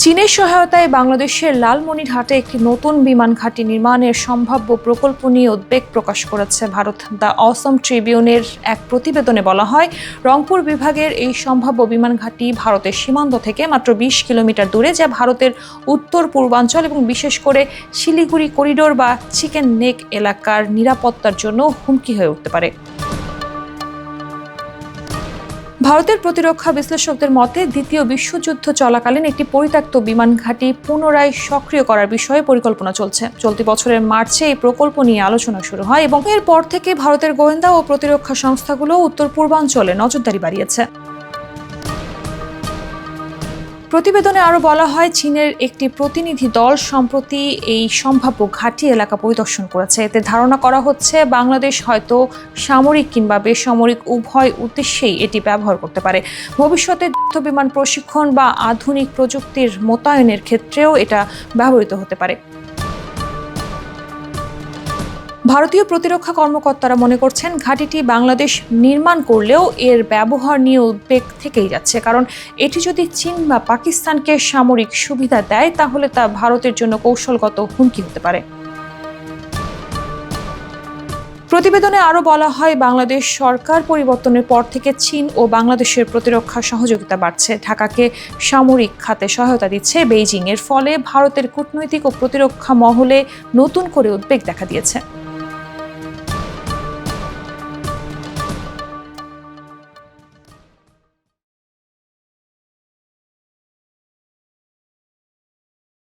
চীনের সহায়তায় বাংলাদেশের লালমনিরহাটে একটি নতুন বিমান ঘাঁটি নির্মাণের সম্ভাব্য প্রকল্প নিয়ে উদ্বেগ প্রকাশ করেছে ভারত। দ্য অসম ট্রিবিউনের এক প্রতিবেদনে বলা হয়, রংপুর বিভাগের এই সম্ভাব্য বিমান ঘাঁটি ভারতের সীমান্ত থেকে মাত্র ২০ কিলোমিটার দূরে, যা ভারতের উত্তর পূর্বাঞ্চল এবং বিশেষ করে শিলিগুড়ি করিডোর বা চিকেন নেক এলাকার নিরাপত্তার জন্য হুমকি হয়ে উঠতে পারে। ভারতের প্রতিরক্ষা বিশ্লেষকদের মতে, দ্বিতীয় বিশ্বযুদ্ধ চলাকালীন একটি পরিত্যক্ত বিমান ঘাঁটি পুনরায় সক্রিয় করার বিষয়ে পরিকল্পনা চলছে। চলতি বছরের মার্চে এই প্রকল্প নিয়ে আলোচনা শুরু হয় এবং এরপর থেকে ভারতের গোয়েন্দা ও প্রতিরক্ষা সংস্থাগুলো উত্তর পূর্বাঞ্চলে নজরদারি বাড়িয়েছে। প্রতিবেদনে আরও বলা হয়, চীনের একটি প্রতিনিধি দল সম্প্রতি এই সম্ভাব্য ঘাঁটি এলাকা পরিদর্শন করেছে। এতে ধারণা করা হচ্ছে বাংলাদেশ হয়তো সামরিক কিংবা বেসামরিক উভয় উদ্দেশ্যেই এটি ব্যবহার করতে পারে। ভবিষ্যতে যুদ্ধ বিমান প্রশিক্ষণ বা আধুনিক প্রযুক্তির মোতায়েনের ক্ষেত্রেও এটা ব্যবহৃত হতে পারে। ভারতীয় প্রতিরক্ষা কর্মকর্তারা মনে করছেন, ঘাঁটিটি বাংলাদেশ নির্মাণ করলেও এর ব্যবহার নিয়ে উদ্বেগ থেকেই যাচ্ছে, কারণ এটি যদি চীন বা পাকিস্তানকে সামরিক সুবিধা দেয় তাহলে তা ভারতের জন্য কৌশলগত হুমকি হতে পারে। প্রতিবেদনে আরও বলা হয়, বাংলাদেশ সরকার পরিবর্তনের পর থেকে চীন ও বাংলাদেশের প্রতিরক্ষা সহযোগিতা বাড়ছে। ঢাকাকে সামরিক খাতে সহায়তা দিচ্ছে বেইজিং। এর ফলে ভারতের কূটনৈতিক ও প্রতিরক্ষা মহলে নতুন করে উদ্বেগ দেখা দিয়েছে।